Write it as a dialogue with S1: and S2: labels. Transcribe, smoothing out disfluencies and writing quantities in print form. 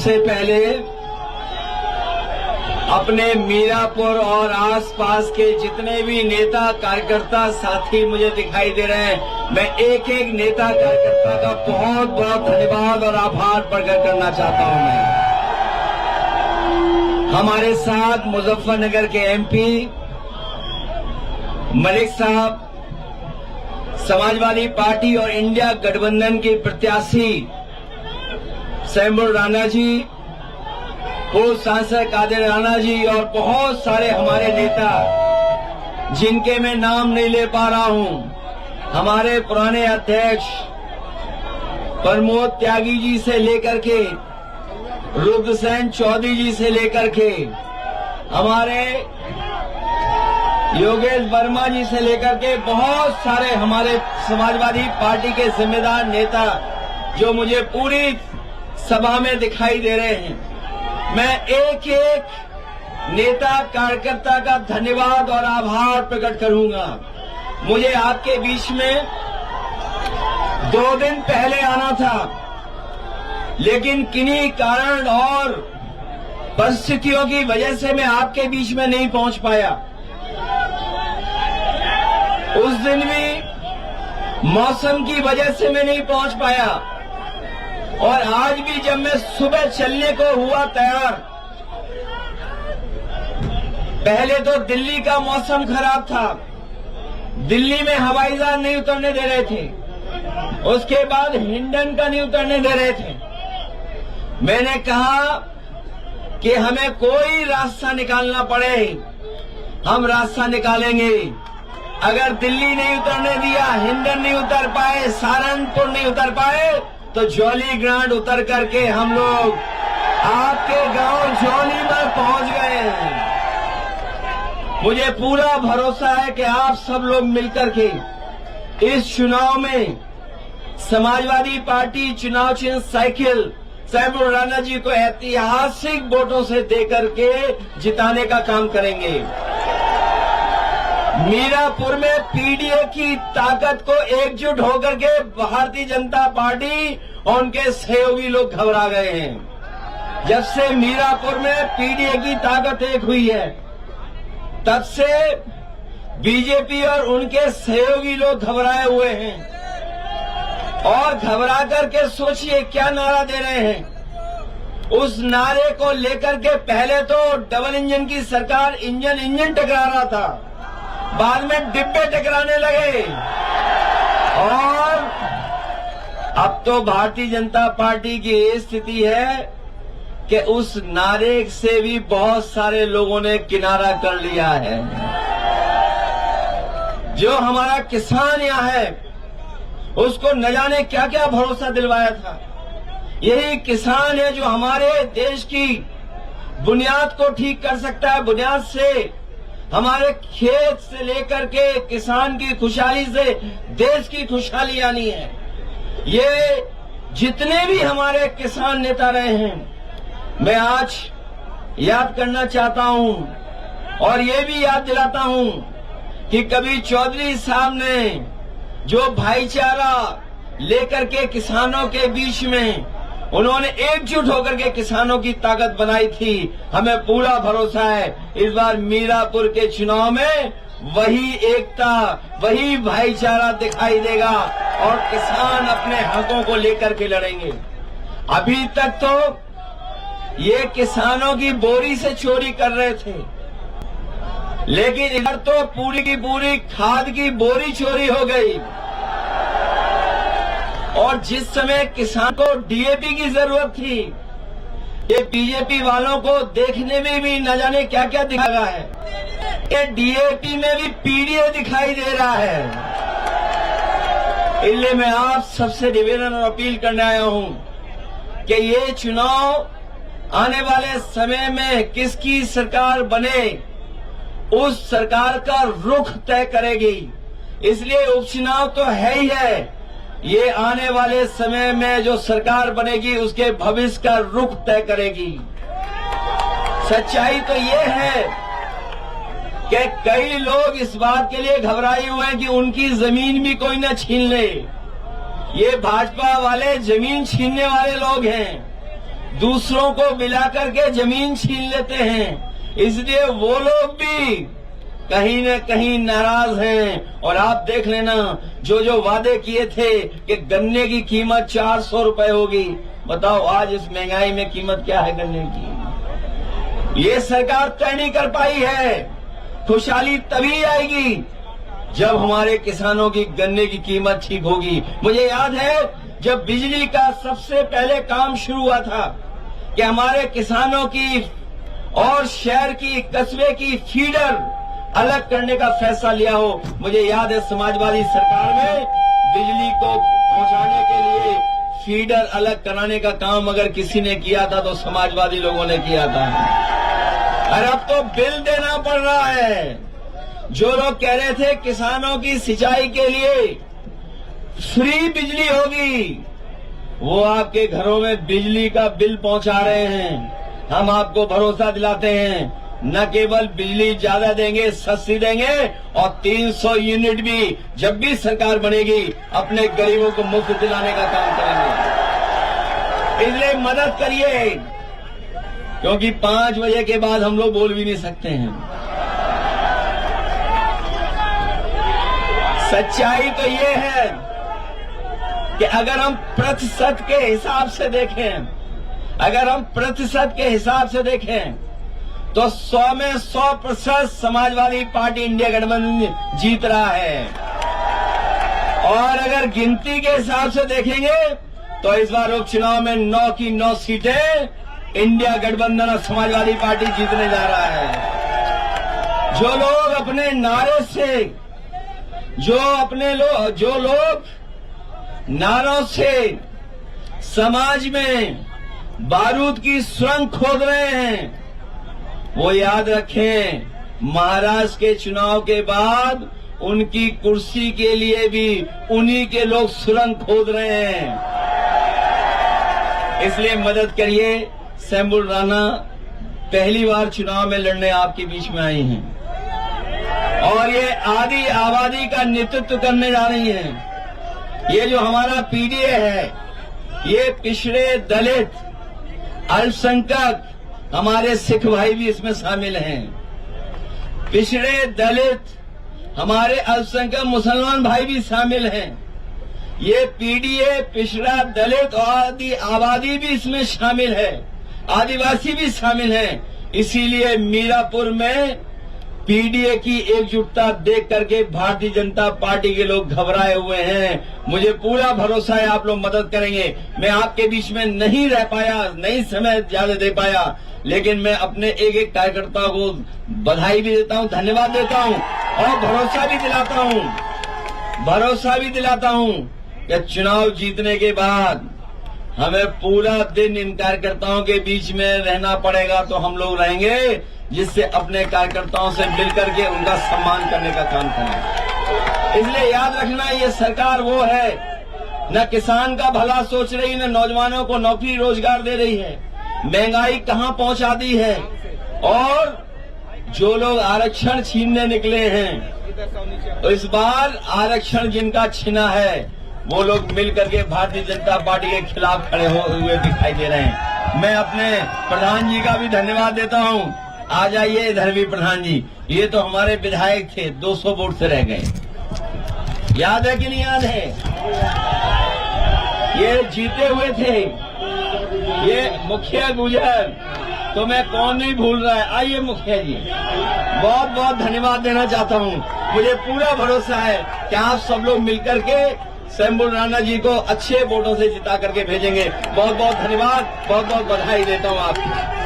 S1: सबसे पहले अपने मीरापुर और आसपास के जितने भी नेता कार्यकर्ता साथी मुझे दिखाई दे रहे हैं, मैं एक एक नेता कार्यकर्ता का बहुत बहुत धन्यवाद और आभार प्रकट करना चाहता हूं। मैं हमारे साथ मुजफ्फरनगर के एमपी मलिक साहब, समाजवादी पार्टी और इंडिया गठबंधन की प्रत्याशी सैमुल राणा जी, पूर्व सांसद कादिर राणा जी और बहुत सारे हमारे नेता जिनके मैं नाम नहीं ले पा रहा हूं। हमारे पुराने अध्यक्ष प्रमोद त्यागी जी से लेकर के रुद्रसेन चौधरी जी से लेकर के हमारे योगेश वर्मा जी से लेकर के बहुत सारे हमारे समाजवादी पार्टी के जिम्मेदार नेता जो मुझे पूरी सभा में दिखाई दे रहे हैं, मैं एक एक नेता कार्यकर्ता का धन्यवाद और आभार प्रकट करूंगा। मुझे आपके बीच में 2 दिन पहले आना था, लेकिन किन्हीं कारण और परिस्थितियों की वजह से मैं आपके बीच में नहीं पहुंच पाया। उस दिन भी मौसम की वजह से मैं नहीं पहुंच पाया और आज भी जब मैं सुबह चलने को हुआ तैयार, पहले तो दिल्ली का मौसम खराब था, दिल्ली में हवाई जहाज नहीं उतरने दे रहे थे, उसके बाद हिंडन का नहीं उतरने दे रहे थे। मैंने कहा कि हमें कोई रास्ता निकालना पड़े, हम रास्ता निकालेंगे। अगर दिल्ली नहीं उतरने दिया, हिंडन नहीं उतर पाए, सहारनपुर नहीं उतर पाए, तो जौली ग्रांड उतर करके हम लोग आपके गांव जौली में पहुंच गए। मुझे पूरा भरोसा है कि आप सब लोग मिलकर के इस चुनाव में समाजवादी पार्टी चुनाव चिन्ह साइकिल सैमुल राणा जी को ऐतिहासिक वोटों से देकर के जिताने का काम करेंगे। मीरापुर में पीडीए की ताकत को एकजुट होकर के भारतीय जनता पार्टी और उनके सहयोगी लोग घबरा गए हैं। जब से मीरापुर में पीडीए की ताकत एक हुई है, तब से बीजेपी और उनके सहयोगी लोग घबराए हुए हैं। और घबरा करके सोचिए क्या नारा दे रहे हैं। उस नारे को लेकर के पहले तो डबल इंजन की सरकार इंजन टकरा रहा था, बाद में डिब्बे टकराने लगे और अब तो भारतीय जनता पार्टी की ये स्थिति है कि उस नारे से भी बहुत सारे लोगों ने किनारा कर लिया है। जो हमारा किसान यहाँ है उसको न जाने क्या क्या भरोसा दिलवाया था। यही किसान है जो हमारे देश की बुनियाद को ठीक कर सकता है। बुनियाद से हमारे खेत से लेकर के किसान की खुशहाली से देश की खुशहाली आनी है। ये जितने भी हमारे किसान नेता रहे हैं, मैं आज याद करना चाहता हूं और ये भी याद दिलाता हूं कि कभी चौधरी साहब ने जो भाईचारा लेकर के किसानों के बीच में उन्होंने एकजुट होकर के किसानों की ताकत बनाई थी, हमें पूरा भरोसा है इस बार मीरापुर के चुनाव में वही एकता, वही भाईचारा दिखाई देगा और किसान अपने हकों को लेकर के लड़ेंगे। अभी तक तो ये किसानों की बोरी से चोरी कर रहे थे, लेकिन इधर तो पूरी की पूरी खाद की बोरी चोरी हो गई। और जिस समय किसान को डीएपी की जरूरत थी, ये बीजेपी वालों को देखने में भी न जाने क्या क्या दिखा रहा है। ये डीएपी में भी पीडीए दिखाई दे रहा है। इसलिए मैं आप सबसे निवेदन और अपील करने आया हूं कि ये चुनाव आने वाले समय में किसकी सरकार बने, उस सरकार का रुख तय करेगी। इसलिए उपचुनाव तो है ही है, ये आने वाले समय में जो सरकार बनेगी उसके भविष्य का रुख तय करेगी। सच्चाई तो ये है कि कई लोग इस बात के लिए घबराए हुए हैं कि उनकी जमीन भी कोई न छीन ले। ये भाजपा वाले जमीन छीनने वाले लोग हैं। दूसरों को मिला करके जमीन छीन लेते हैं। इसलिए वो लोग भी कहीं न कहीं नाराज हैं। और आप देख लेना, जो वादे किए थे कि गन्ने की कीमत 400 रुपए होगी, बताओ आज इस महंगाई में कीमत क्या है गन्ने की। ये सरकार तय नहीं कर पाई है। खुशहाली तभी आएगी जब हमारे किसानों की गन्ने की कीमत ठीक होगी। मुझे याद है जब बिजली का सबसे पहले काम शुरू हुआ था कि हमारे किसानों की और शहर की, कस्बे की फीडर अलग करने का फैसला लिया हो। मुझे याद है समाजवादी सरकार में बिजली को पहुंचाने के लिए फीडर अलग कराने का काम अगर किसी ने किया था तो समाजवादी लोगों ने किया था। और अब तो बिल देना पड़ रहा है। जो लोग कह रहे थे किसानों की सिंचाई के लिए फ्री बिजली होगी, वो आपके घरों में बिजली का बिल पहुंचा रहे हैं। हम आपको भरोसा दिलाते हैं, न केवल बिजली ज्यादा देंगे, सस्ती देंगे, और 300 यूनिट भी जब भी सरकार बनेगी अपने गरीबों को मुफ्त दिलाने का काम करेंगे। इसलिए मदद करिए, क्योंकि 5 बजे के बाद हम लोग बोल भी नहीं सकते हैं। सच्चाई तो ये है कि अगर हम प्रतिशत के हिसाब से देखें, तो 100 में 100% समाजवादी पार्टी इंडिया गठबंधन जीत रहा है। और अगर गिनती के हिसाब से देखेंगे तो इस बार उपचुनाव में 9 की 9 सीटें इंडिया गठबंधन और समाजवादी पार्टी जीतने जा रहा है। जो लोग अपने नारे से, जो लोग नारों से समाज में बारूद की सुरंग खोद रहे हैं, वो याद रखें महाराष्ट्र के चुनाव के बाद उनकी कुर्सी के लिए भी उन्हीं के लोग सुरंग खोद रहे हैं। इसलिए मदद करिए। शंभू राणा पहली बार चुनाव में लड़ने आपके बीच में आई हैं और ये आदि आबादी का नेतृत्व करने जा रही हैं। ये जो हमारा पीडीए है, ये पिछड़े, दलित, अल्पसंख्यक, हमारे सिख भाई भी इसमें शामिल हैं। पिछड़े, दलित, हमारे अल्पसंख्यक मुसलमान भाई भी शामिल हैं। ये पीडीए, पिछड़ा, दलित और आदि आबादी भी इसमें शामिल है, आदिवासी भी शामिल हैं। इसीलिए मीरापुर में पीडीए की एकजुटता देख करके भारतीय जनता पार्टी के लोग घबराए हुए हैं। मुझे पूरा भरोसा है आप लोग मदद करेंगे। मैं आपके बीच में नहीं रह पाया, नहीं समय ज्यादा दे पाया, लेकिन मैं अपने एक एक कार्यकर्ता को बधाई भी देता हूं, धन्यवाद देता हूं और भरोसा भी दिलाता हूं कि चुनाव जीतने के बाद हमें पूरा दिन इन कार्यकर्ताओं के बीच में रहना पड़ेगा तो हम लोग रहेंगे, जिससे अपने कार्यकर्ताओं से मिलकर के उनका सम्मान करने का काम करें। इसलिए याद रखना, ये सरकार वो है न किसान का भला सोच रही, न नौजवानों को नौकरी रोजगार दे रही है। महंगाई कहां पहुंचा दी है। और जो लोग आरक्षण छीनने निकले हैं, तो इस बार आरक्षण जिनका छीना है वो लोग मिलकर के भारतीय जनता पार्टी के खिलाफ खड़े हुए दिखाई दे रहे हैं। मैं अपने प्रधान जी का भी धन्यवाद देता हूं। आ जाइए इधर भी प्रधान जी, ये तो हमारे विधायक थे, 200 वोट से रह गए। याद है कि नहीं याद है? ये जीते हुए थे, ये मुखिया गुजर, तो मैं कौन नहीं भूल रहा है। आइए मुखिया जी, बहुत बहुत धन्यवाद देना चाहता हूं। मुझे पूरा भरोसा है कि आप सब लोग मिलकर के शंभू राणा जी को अच्छे वोटों से जिता करके भेजेंगे। बहुत बहुत धन्यवाद, बहुत बहुत बधाई देता हूं आपको।